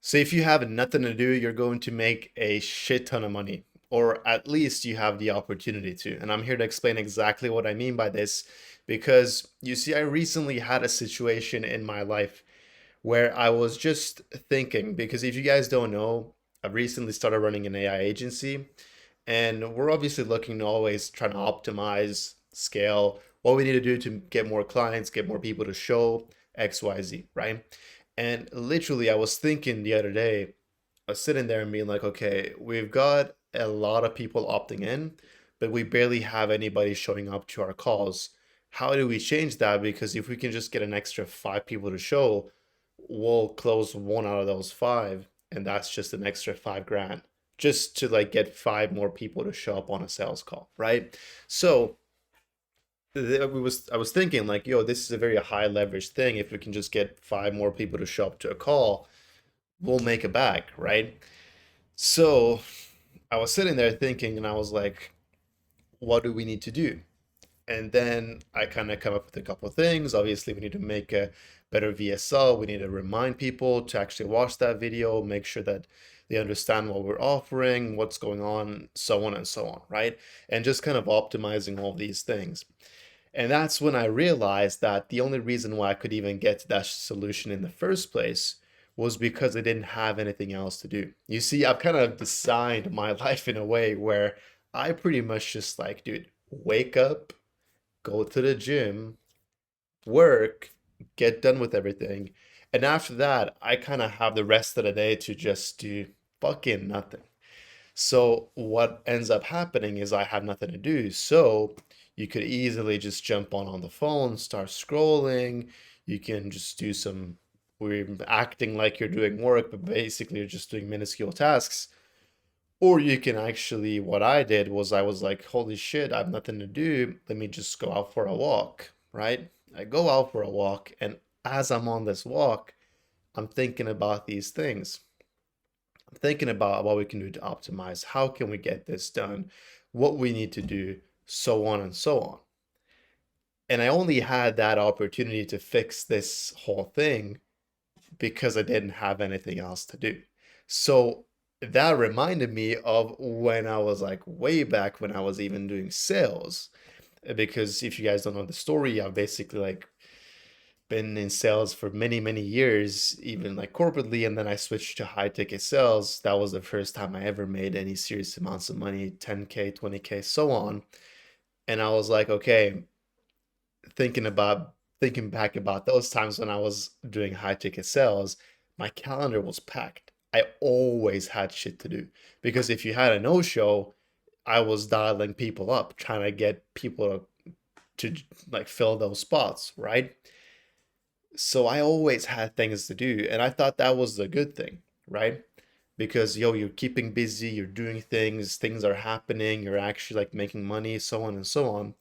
So if you have nothing to do, you're going to make a shit ton of money, or at least you have the opportunity to. And I'm here to explain exactly what I mean by this because you see, I recently had a situation in my life where I was just thinking, because if you guys don't know, I've recently started running an AI agency, and we're obviously looking to always trying to optimize, scale, what we need to do to get more clients, get more people to show XYZ, right? And literally, I was thinking the other day, I was sitting there and being like, okay, we've got a lot of people opting in, but we barely have anybody showing up to our calls. How do we change that? Because if we can just get an extra five people to show, we'll close one out of those five, and that's just an extra 5 grand just to like get five more people to show up on a sales call, right? So I was thinking like, yo, this is a very high leverage thing. If we can just get five more people to show up to a call, we'll make it back, right? So I was sitting there thinking, and I was like, what do we need to do? And then I kind of come up with a couple of things. Obviously, we need to make a better VSL. We need to remind people to actually watch that video, make sure that they understand what we're offering, what's going on, so on and so on, right? And just kind of optimizing all these things. And that's when I realized that the only reason why I could even get to that solution in the first place was because I didn't have anything else to do. You see, I've kind of designed my life in a way where I pretty much just like, dude, wake up, go to the gym, work, get done with everything. And after that, I kind of have the rest of the day to just do fucking nothing. So what ends up happening is I have nothing to do. So you could easily just jump on the phone, start scrolling. You can just do some we're acting like you're doing work, but basically you're just doing minuscule tasks. Or you can actually, what I did was I was like, holy shit, I have nothing to do. Let me just go out for a walk, right? I go out for a walk, and as I'm on this walk, I'm thinking about these things. I'm thinking about what we can do to optimize, how can we get this done, what we need to do, so on and so on. And I only had that opportunity to fix this whole thing because I didn't have anything else to do. So that reminded me of when I was like way back when I was even doing sales. Because if you guys don't know the story, I've basically like been in sales for many, many years, even like corporately, and then I switched to high ticket sales. That was the first time I ever made any serious amounts of money, 10K, 20K, so on. And I was like, okay, thinking back about those times when I was doing high ticket sales, my calendar was packed. I always had shit to do because if you had a no show, I was dialing people up, trying to get people to like fill those spots, right? So I always had things to do, and I thought that was the good thing, right? Because yo, you're keeping busy, you're doing things, things are happening, you're actually like making money, so on and so on.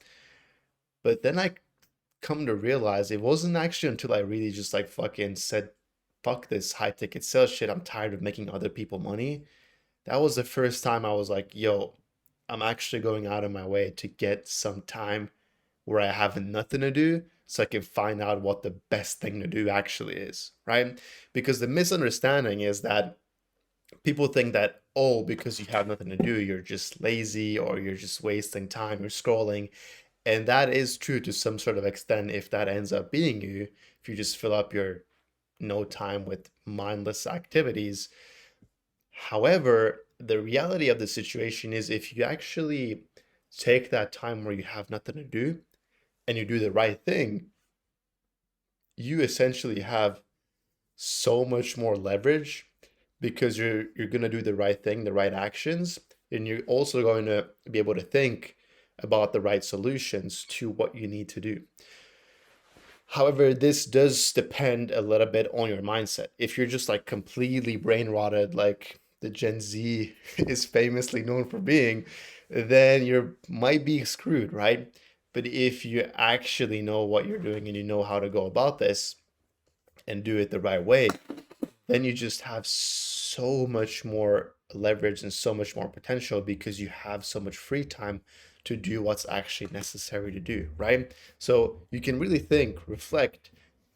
But then I come to realize it wasn't actually until I really just like fucking said, fuck this high ticket sales shit. I'm tired of making other people money. That was the first time I was like, yo, I'm actually going out of my way to get some time where I have nothing to do so I can find out what the best thing to do actually is, right? Because the misunderstanding is that people think that, oh, because you have nothing to do, you're just lazy or you're just wasting time, you're scrolling. And that is true to some sort of extent if that ends up being you, if you just fill up your no time with mindless activities. However, the reality of the situation is if you actually take that time where you have nothing to do and you do the right thing, you essentially have so much more leverage because you're going to do the right thing, the right actions, and you're also going to be able to think about the right solutions to what you need to do. However, this does depend a little bit on your mindset. If you're just like completely brain rotted, like the Gen Z is famously known for being, then you might be screwed, right? But if you actually know what you're doing and you know how to go about this and do it the right way, then you just have so much more leverage and so much more potential because you have so much free time to do what's actually necessary to do, right? So you can really think, reflect,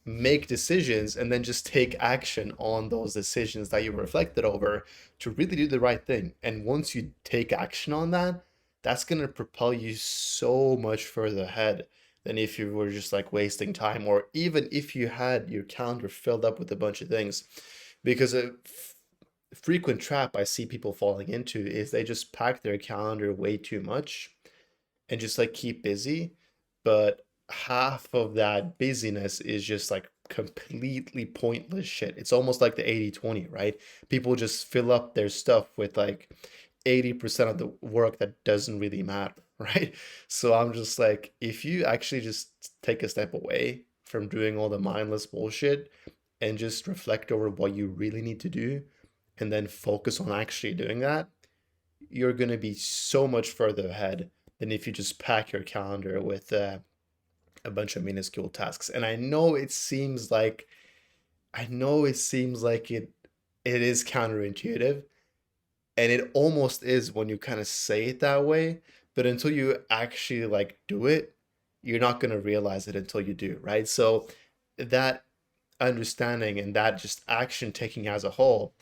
make decisions and then just take action on those decisions that you reflected over to really do the right thing. And once you take action on that, that's going to propel you so much further ahead than if you were just like wasting time, or even if you had your calendar filled up with a bunch of things. Because a frequent trap I see people falling into is they just pack their calendar way too much and just like keep busy, but half of that busyness is just like completely pointless shit. It's almost like the 80/20, right? People just fill up their stuff with like 80% of the work that doesn't really matter, right? So I'm just like, if you actually just take a step away from doing all the mindless bullshit and just reflect over what you really need to do and then focus on actually doing that, you're going to be so much further ahead than if you just pack your calendar with a bunch of minuscule tasks. And I know it seems like it is counterintuitive, and it almost is when you kind of say it that way, but until you actually like do it, you're not going to realize it until you do, right? So that understanding and that just action taking as a whole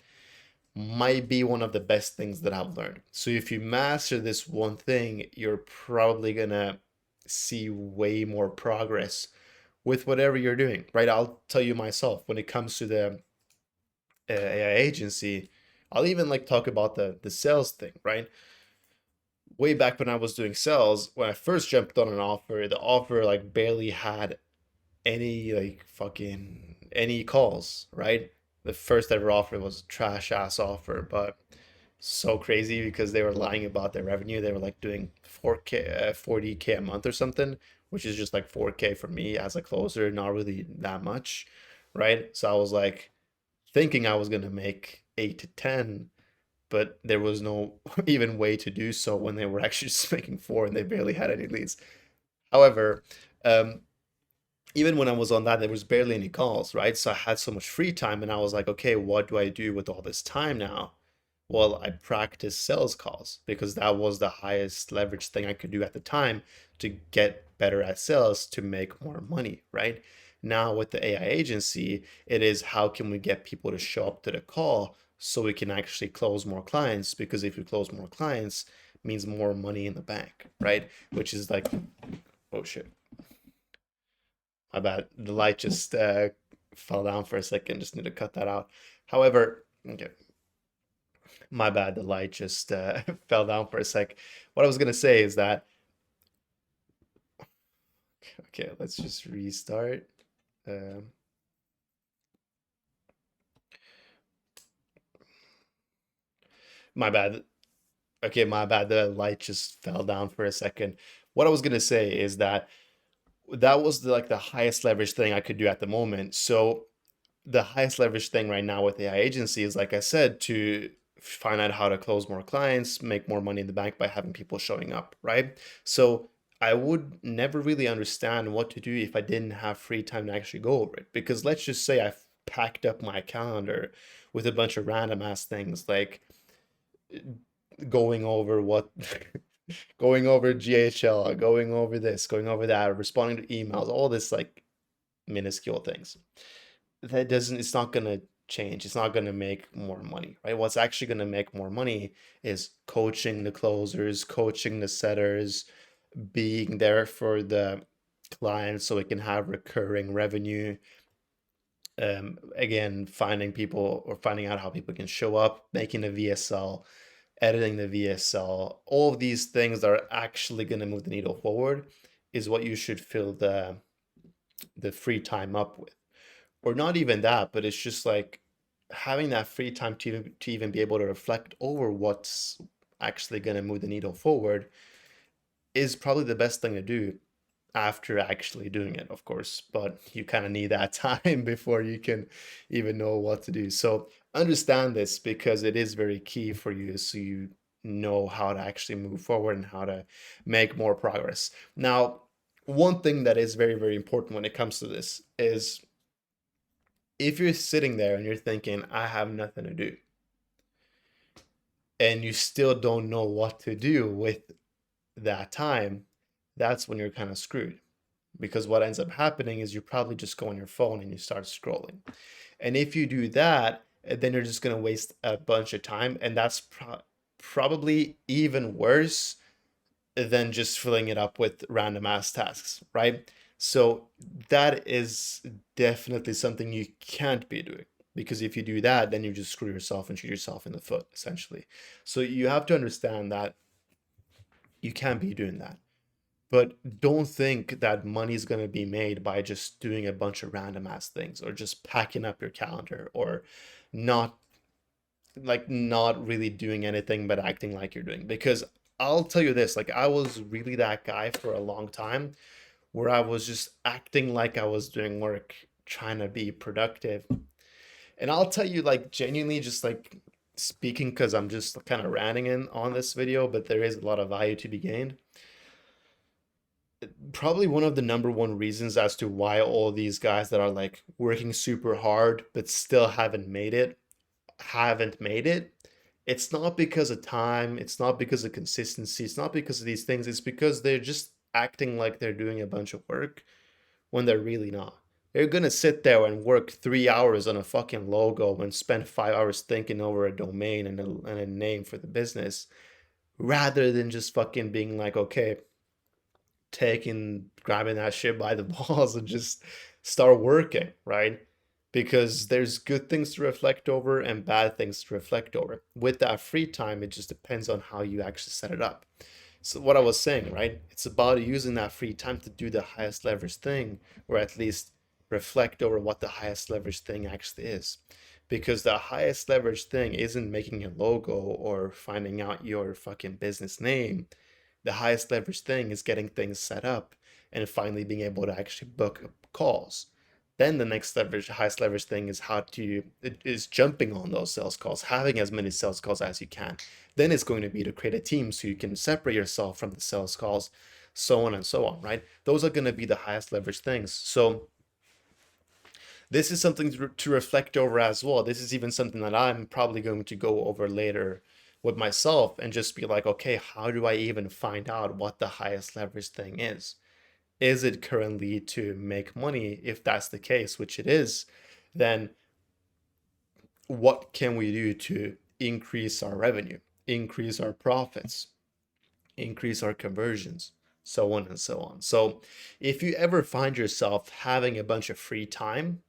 might be one of the best things that I've learned. So if you master this one thing, you're probably gonna see way more progress with whatever you're doing, right? I'll tell you myself, when it comes to the AI agency, I'll even like talk about the sales thing, right? Way back when I was doing sales, when I first jumped on an offer, the offer like barely had any like fucking any calls, right? The first ever offer was a trash ass offer, but so crazy because they were lying about their revenue. They were like doing 4K, 40K a month or something, which is just like 4K for me as a closer, not really that much, right? So I was like thinking I was gonna make 8 to 10, but there was no even way to do so when they were actually just making four and they barely had any leads. However, um, even when I was on that, there was barely any calls, right? So I had so much free time, and I was like, okay, what do I do with all this time now? Well, I practiced sales calls because that was the highest leverage thing I could do at the time to get better at sales to make more money, right? Now with the AI agency, it is how can we get people to show up to the call so we can actually close more clients? Because if we close more clients, means more money in the bank, right? Which is like, oh shit, my bad. The light just fell down for a second. Just need to cut that out. However, okay, my bad. The light just fell down for a sec. What I was gonna say is that okay, let's just restart. Um, my bad. Okay, my bad. The light just fell down for a second. What I was gonna say is that that was like the highest leverage thing I could do at the moment. So the highest leverage thing right now with AI agency is, like I said, to find out how to close more clients, make more money in the bank by having people showing up, right? So I would never really understand what to do if I didn't have free time to actually go over it. Because let's just say I've packed up my calendar with a bunch of random ass things like going over what going over GHL, going over this, going over that, responding to emails, all this like minuscule things that doesn't it's not going to change. It's not going to make more money, right? What's actually going to make more money is coaching the closers, coaching the setters, being there for the client so it can have recurring revenue. Again, finding people or finding out how people can show up, making a VSL, editing the VSL, all of these things that are actually going to move the needle forward is what you should fill the free time up with. Or not even that, but it's just like having that free time to even be able to reflect over what's actually going to move the needle forward is probably the best thing to do after actually doing it, of course. But you kind of need that time before you can even know what to do. So understand this because it is very key for you so you know how to actually move forward and how to make more progress. Now, one thing that is very, very important when it comes to this is if you're sitting there and you're thinking, I have nothing to do, and you still don't know what to do with that time, that's when you're kind of screwed. because what ends up happening is you probably just go on your phone and you start scrolling. And if you do that, then you're just going to waste a bunch of time. And that's probably even worse than just filling it up with random ass tasks, right? So that is definitely something you can't be doing. Because if you do that, then you just screw yourself and shoot yourself in the foot, essentially. So you have to understand that you can't be doing that. But don't think that money is going to be made by just doing a bunch of random ass things or just packing up your calendar or not not really doing anything but acting like you're doing. Because I'll tell you this, like I was really that guy for a long time where I was just acting like I was doing work, trying to be productive. And I'll tell you like genuinely just like speaking because I'm just kind of ranting in on this video, but there is a lot of value to be gained. Probably one of the number one reasons as to why all these guys that are like working super hard but still haven't made it. It's not because of time, it's not because of consistency, it's not because of these things, it's because they're just acting like they're doing a bunch of work when they're really not. They're gonna sit there and work 3 hours on a fucking logo and spend 5 hours thinking over a domain and a name for the business rather than just fucking being like, okay, grabbing that shit by the balls and just start working, right? Because there's good things to reflect over and bad things to reflect over. With that free time, it just depends on how you actually set it up. So what I was saying, right? It's about using that free time to do the highest leverage thing, or at least reflect over what the highest leverage thing actually is. Because the highest leverage thing isn't making a logo or finding out your fucking business name. The highest leverage thing is getting things set up and finally being able to actually book calls. Then the next leverage, highest leverage thing is jumping on those sales calls, having as many sales calls as you can. Then it's going to be to create a team so you can separate yourself from the sales calls, so on and so on, right? Those are going to be the highest leverage things. So this is something to reflect over as well. This is even something that I'm probably going to go over later with myself and just be like, okay, how do I even find out what the highest leverage thing is? Is it currently to make money? If that's the case, which it is, then what can we do to increase our revenue, increase our profits, increase our conversions, so on and so on. So if you ever find yourself having a bunch of free time,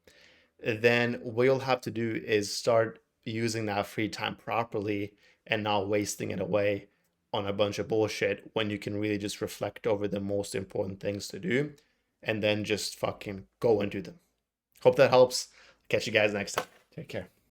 then what you'll have to do is start using that free time properly and not wasting it away on a bunch of bullshit when you can really just reflect over the most important things to do and then just fucking go and do them. Hope that helps. Catch you guys next time. Take care.